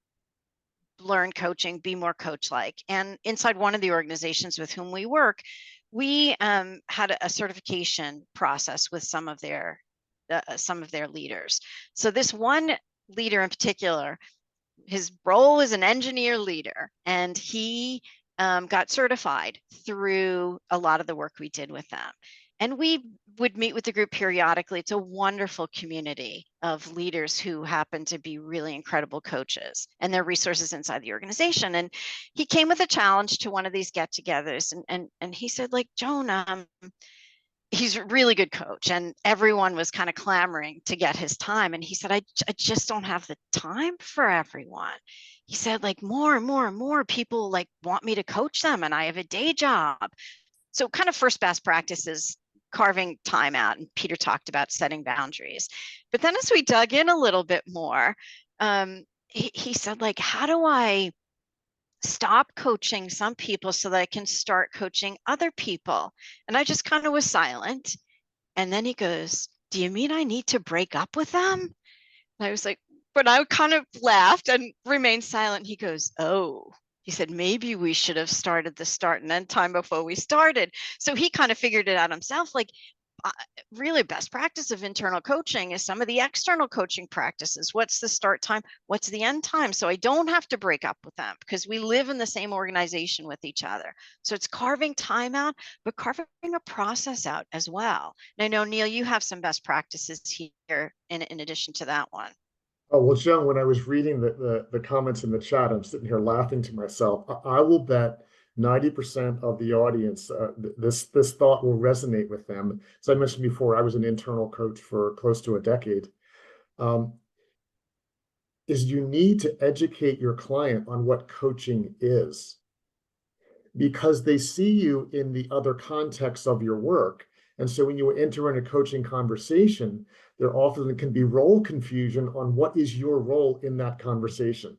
learn coaching, be more coach-like. And inside one of the organizations with whom we work, we had a certification process with some of their leaders. So this one leader in particular, his role is an engineer leader, and he got certified through a lot of the work we did with them. And we would meet with the group periodically. It's a wonderful community of leaders who happen to be really incredible coaches, and their resources inside the organization. And he came with a challenge to one of these get-togethers, and he said, like, Joan, he's a really good coach, and everyone was kind of clamoring to get his time. And he said, I just don't have the time for everyone. He said, like, more and more and more people like want me to coach them, and I have a day job. So kind of first best practice is carving time out. And Peter talked about setting boundaries. But then as we dug in a little bit more, he said, like, how do I stop coaching some people so that I can start coaching other people? And I just kind of was silent. And then he goes, do you mean I need to break up with them? And I was like, but I kind of laughed and remained silent. He goes, oh, he said, maybe we should have started the start and end time before we started. So he kind of figured it out himself. Like, really best practice of internal coaching is some of the external coaching practices. What's the start time? What's the end time? So I don't have to break up with them because we live in the same organization with each other. So it's carving time out, but carving a process out as well. And I know, Neil, you have some best practices here in addition to that one. Oh, well, Joan, when I was reading the comments in the chat, I'm sitting here laughing to myself. I will bet 90% of the audience, this thought will resonate with them. As I mentioned before, I was an internal coach for close to a decade. Is you need to educate your client on what coaching is, because they see you in the other contexts of your work. And so when you enter in a coaching conversation, there often can be role confusion on what is your role in that conversation.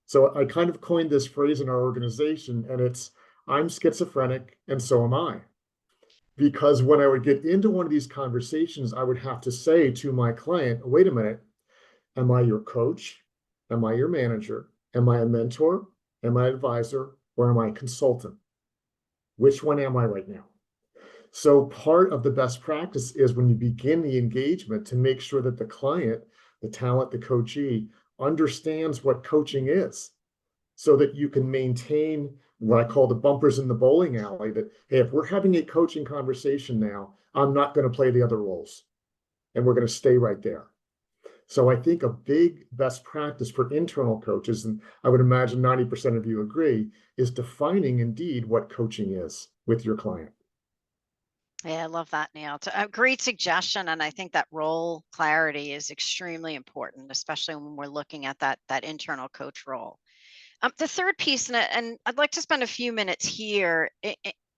So I kind of coined this phrase in our organization, and it's, I'm schizophrenic and so am I. Because when I would get into one of these conversations, I would have to say to my client, wait a minute, am I your coach? Am I your manager? Am I a mentor? Am I an advisor? Or am I a consultant? Which one am I right now? So part of the best practice is when you begin the engagement to make sure that the client, the talent, the coachee understands what coaching is, so that you can maintain what I call the bumpers in the bowling alley, that, hey, if we're having a coaching conversation now, I'm not going to play the other roles and we're going to stay right there. So I think a big best practice for internal coaches, and I would imagine 90% of you agree, is defining indeed what coaching is with your client. Yeah, I love that, Neil. It's a great suggestion. And I think that role clarity is extremely important, especially when we're looking at that internal coach role. The third piece, and I'd like to spend a few minutes here.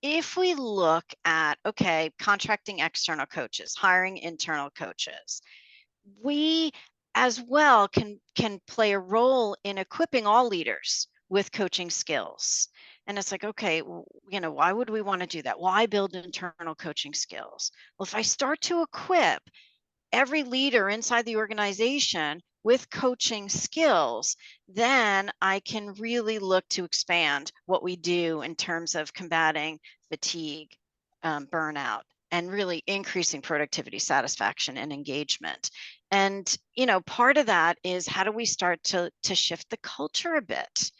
If we look at, okay, contracting external coaches, hiring internal coaches, we as well can play a role in equipping all leaders with coaching skills. And it's like, okay, why would we want to do that? Why build internal coaching skills? Well, if I start to equip every leader inside the organization with coaching skills, then I can really look to expand what we do in terms of combating fatigue, burnout, and really increasing productivity, satisfaction, and engagement. And part of that is, how do we start to shift the culture a bit?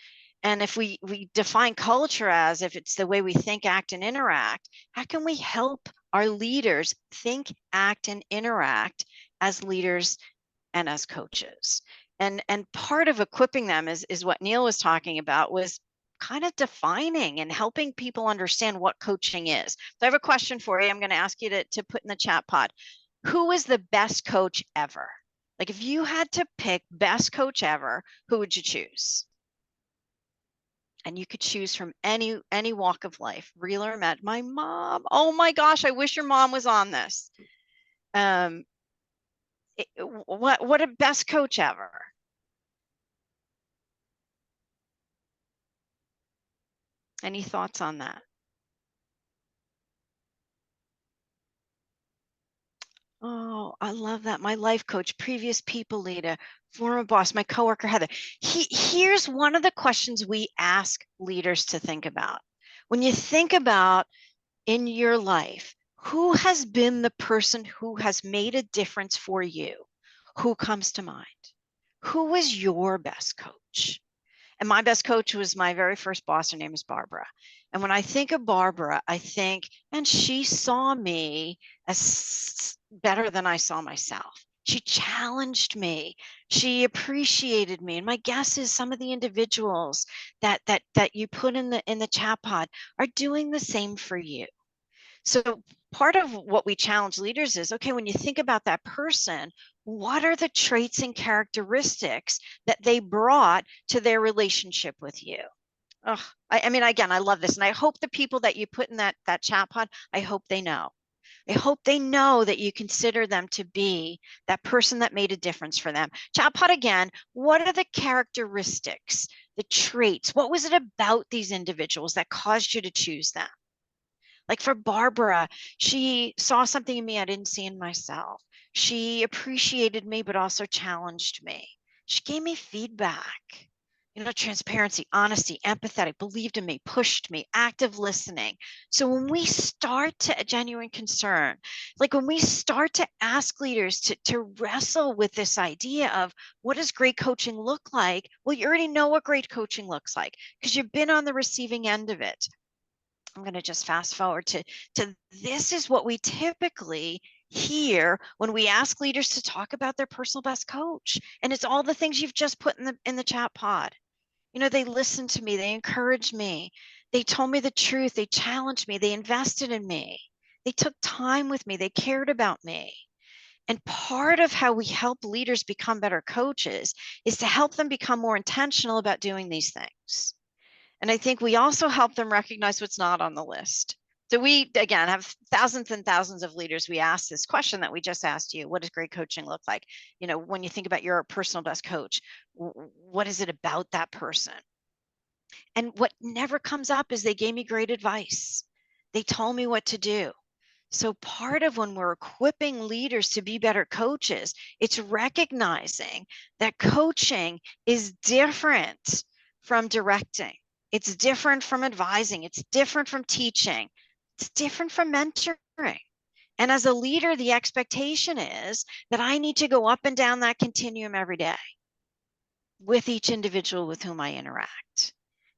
And if we define culture as if it's the way we think, act, and interact, how can we help our leaders think, act, and interact as leaders and as coaches? And part of equipping them is what Neil was talking about, was kind of defining and helping people understand what coaching is. So I have a question for you. I'm going to ask you to put in the chat pod. Who is the best coach ever? Like, if you had to pick best coach ever, who would you choose? And you could choose from any walk of life, real or imagined. My mom. Oh my gosh, I wish your mom was on this. What a best coach ever. Any thoughts on that? Oh, I love that. My life coach, previous people leader, former boss, my coworker, Heather. Here's one of the questions we ask leaders to think about. When you think about in your life, who has been the person who has made a difference for you? Who comes to mind? Who was your best coach? And my best coach was my very first boss. Her name is Barbara. And when I think of Barbara, I think, and she saw me as better than I saw myself. She challenged me. She appreciated me. And my guess is some of the individuals that you put in the chat pod are doing the same for you. So part of what we challenge leaders is, okay, when you think about that person, what are the traits and characteristics that they brought to their relationship with you? Oh, I mean, again, I love this. And I hope the people that you put in that chat pod, I hope they know. I hope they know that you consider them to be that person that made a difference for them. Chat pod again, what are the characteristics, the traits? What was it about these individuals that caused you to choose them? Like for Barbara, she saw something in me I didn't see in myself. She appreciated me, but also challenged me. She gave me feedback. transparency, honesty, empathetic, believed in me, pushed me, active listening. So when we start to a genuine concern, like when we start to ask leaders to wrestle with this idea of what does great coaching look like? Well, you already know what great coaching looks like because you've been on the receiving end of it. I'm going to just fast forward to this is what we typically hear when we ask leaders to talk about their personal best coach. And it's all the things you've just put in the chat pod. They listened to me, they encouraged me, they told me the truth, they challenged me, they invested in me, they took time with me, they cared about me. And part of how we help leaders become better coaches is to help them become more intentional about doing these things. And I think we also help them recognize what's not on the list. So we, again, have thousands and thousands of leaders. We ask this question that we just asked you: what does great coaching look like? When you think about your personal best coach, what is it about that person? And what never comes up is they gave me great advice. They told me what to do. So part of when we're equipping leaders to be better coaches, it's recognizing that coaching is different from directing. It's different from advising. It's different from teaching. It's different from mentoring. And as a leader, the expectation is that I need to go up and down that continuum every day with each individual with whom I interact.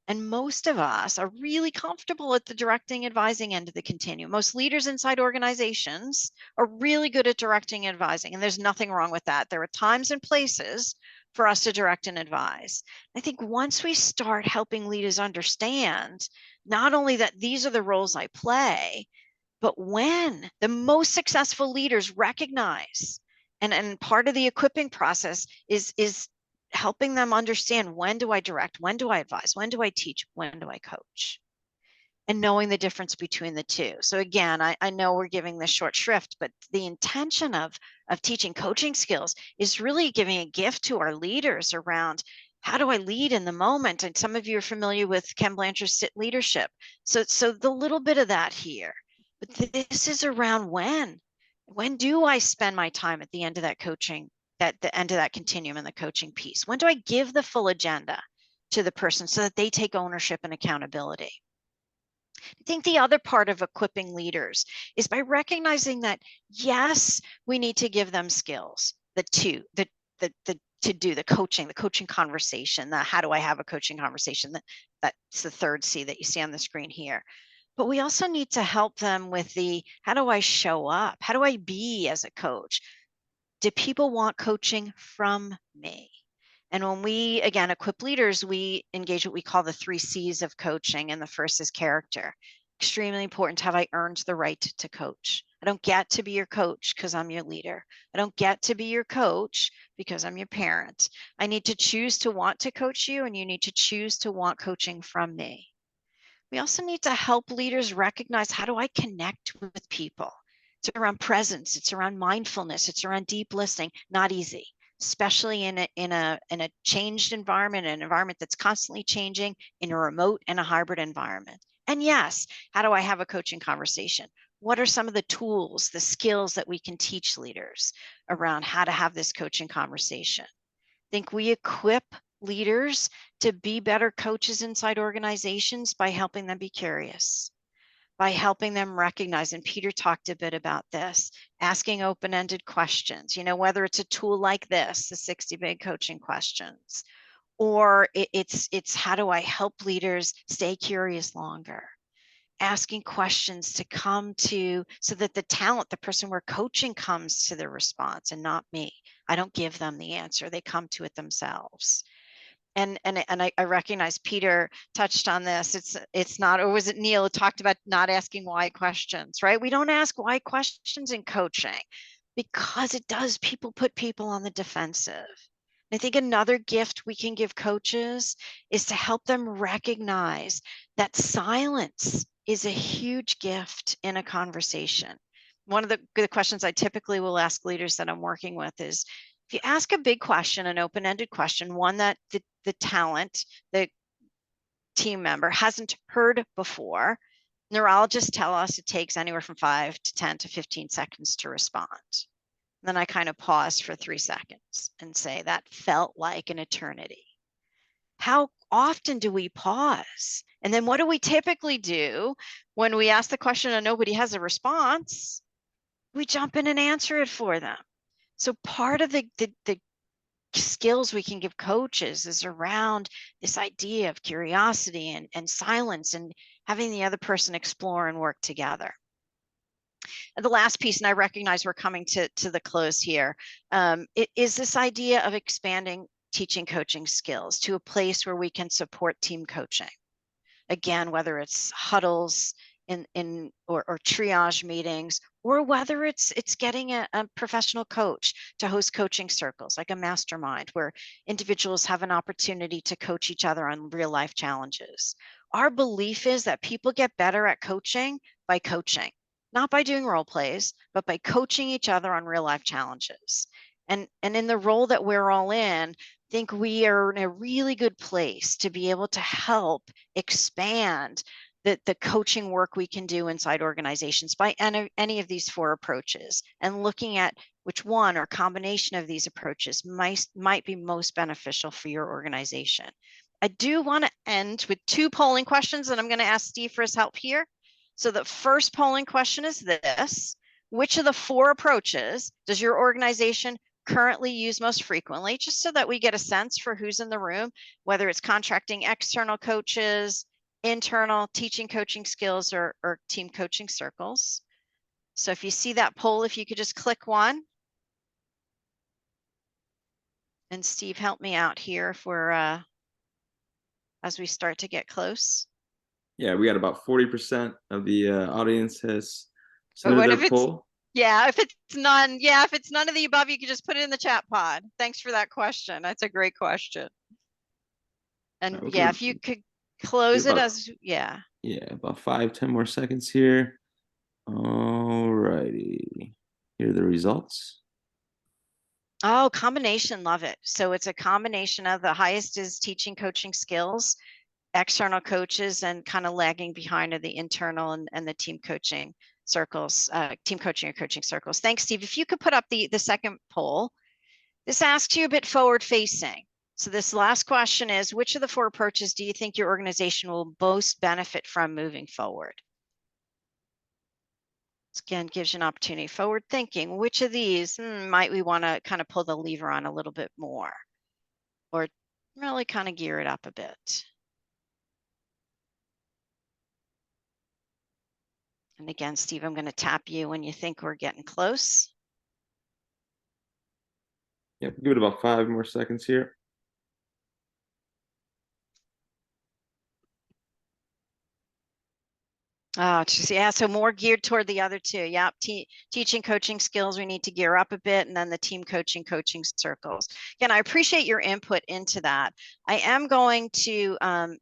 And most of us are really comfortable at the directing, advising end of the continuum. Most leaders inside organizations are really good at directing and advising, and there's nothing wrong with that. There are times and places for us to direct and advise. I think once we start helping leaders understand not only that these are the roles I play, but when the most successful leaders recognize, and part of the equipping process is helping them understand, when do I direct, when do I advise, when do I teach, when do I coach, and knowing the difference between the two. So again, I know we're giving this short shrift, but the intention of teaching coaching skills is really giving a gift to our leaders around how do I lead in the moment. And some of you are familiar with Ken Blanchard's SIT leadership. So the little bit of that here, but this is around when do I spend my time at the end of that coaching, at the end of that continuum in the coaching piece? When do I give the full agenda to the person so that they take ownership and accountability? I think the other part of equipping leaders is by recognizing that, yes, we need to give them skills, to do the coaching conversation, the how do I have a coaching conversation, that's the third C that you see on the screen here. But we also need to help them with the how do I show up? How do I be as a coach? Do people want coaching from me? And when we, again, equip leaders, we engage what we call the 3 C's of coaching. And the first is character. Extremely important. Have I earned the right to coach? I don't get to be your coach because I'm your leader. I don't get to be your coach because I'm your parent. I need to choose to want to coach you, and you need to choose to want coaching from me. We also need to help leaders recognize, how do I connect with people? It's around presence. It's around mindfulness. It's around deep listening. Not easy, especially in a changed environment, an environment that's constantly changing, in a remote and a hybrid environment. And yes, how do I have a coaching conversation? What are some of the tools, the skills that we can teach leaders around how to have this coaching conversation? I think we equip leaders to be better coaches inside organizations by helping them be curious, by helping them recognize, and Peter talked a bit about this, asking open-ended questions, whether it's a tool like this, the 60 big coaching questions, or it's how do I help leaders stay curious longer? Asking questions to come to, so that the talent, the person we're coaching, comes to the response and not me. I don't give them the answer. They come to it themselves. And I recognize Peter touched on this. It's not, or was it Neil who talked about not asking why questions, right? We don't ask why questions in coaching because it does put people on the defensive. I think another gift we can give coaches is to help them recognize that silence is a huge gift in a conversation. One of the questions I typically will ask leaders that I'm working with is, if you ask a big question, an open-ended question, one that the talent, the team member hasn't heard before, neurologists tell us it takes anywhere from 5 to 10 to 15 seconds to respond. And then I kind of pause for 3 seconds and say, that felt like an eternity. How often do we pause? And then what do we typically do when we ask the question and nobody has a response? We jump in and answer it for them. So part of the skills we can give coaches is around this idea of curiosity and silence and having the other person explore and work together. And the last piece, and I recognize we're coming to the close here, it is this idea of expanding teaching coaching skills to a place where we can support team coaching. Again, whether it's huddles or triage meetings, or whether it's getting a professional coach to host coaching circles, like a mastermind, where individuals have an opportunity to coach each other on real life challenges. Our belief is that people get better at coaching by coaching, not by doing role plays, but by coaching each other on real life challenges. And in the role that we're all in, I think we are in a really good place to be able to help expand the coaching work we can do inside organizations by any of these 4 approaches, and looking at which one or combination of these approaches might be most beneficial for your organization. I do want to end with 2 polling questions, and I'm going to ask Steve for his help here. So the first polling question is this: which of the 4 approaches does your organization currently use most frequently, just so that we get a sense for who's in the room, whether it's contracting external coaches, internal teaching coaching skills, or team coaching circles. So if you see that poll, if you could just click 1. And Steve, help me out here if we're as we start to get close. Yeah, we got about 40% of the audience has submitted their poll. Yeah, if it's none, if it's none of the above, you can just put it in the chat pod. Thanks for that question. That's a great question. And if you could close it as, Yeah, about 5-10 more seconds here. All righty. Here are the results. Oh, combination, love it. So it's a combination of the highest is teaching coaching skills, external coaches, and kind of lagging behind are the internal and the team coaching circles, team coaching or coaching circles. Thanks, Steve. If you could put up the second poll. This asks you a bit forward facing. So this last question is, which of the 4 approaches do you think your organization will most benefit from moving forward? This again gives you an opportunity. Forward thinking, which of these might we want to kind of pull the lever on a little bit more, or really kind of gear it up a bit? And again, Steve, I'm going to tap you when you think we're getting close. Yep, give it about 5 more seconds here. Oh, so more geared toward the other 2. Yep, teaching coaching skills, we need to gear up a bit, and then the team coaching circles. Again, I appreciate your input into that. I am going to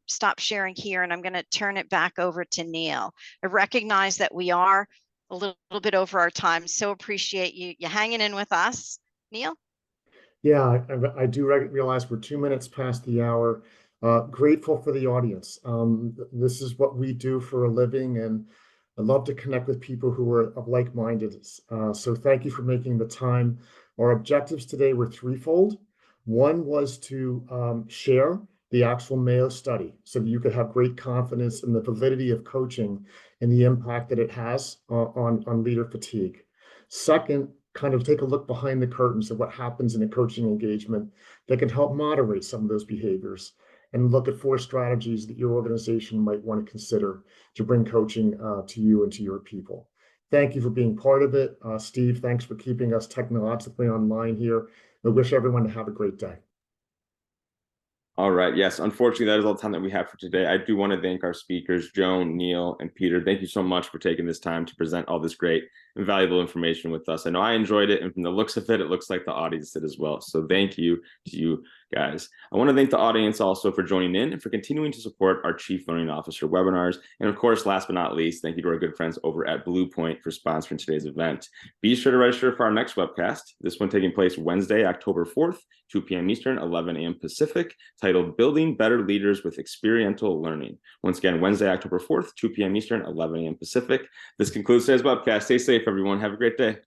stop sharing here, and I'm going to turn it back over to Neil. I recognize that we are a little bit over our time, so appreciate you hanging in with us. Neil? Yeah, I do realize we're 2 minutes past the hour. Grateful for the audience. This is what we do for a living, and I love to connect with people who are like-minded. So thank you for making the time. Our objectives today were threefold. One was to share the actual Mayo study so that you could have great confidence in the validity of coaching and the impact that it has on leader fatigue. Second, kind of take a look behind the curtains of what happens in a coaching engagement that can help moderate some of those behaviors, and look at 4 strategies that your organization might want to consider to bring coaching to you and to your people. Thank you for being part of it. Steve, thanks for keeping us technologically online here. I wish everyone to have a great day. All right. Yes, unfortunately, that is all the time that we have for today. I do want to thank our speakers, Joan, Neil, and Peter. Thank you so much for taking this time to present all this great and valuable information with us. I know I enjoyed it, and from the looks of it, it looks like the audience did as well. So thank you to you guys. I want to thank the audience also for joining in and for continuing to support our Chief Learning Officer webinars. And of course, last but not least, thank you to our good friends over at Bluepoint for sponsoring today's event. Be sure to register for our next webcast, this one taking place Wednesday, October 4th, 2 p.m. Eastern, 11 a.m. Pacific, titled Building Better Leaders with Experiential Learning. Once again, Wednesday, October 4th, 2 p.m. Eastern, 11 a.m. Pacific. This concludes today's webcast. Stay safe, everyone. Have a great day.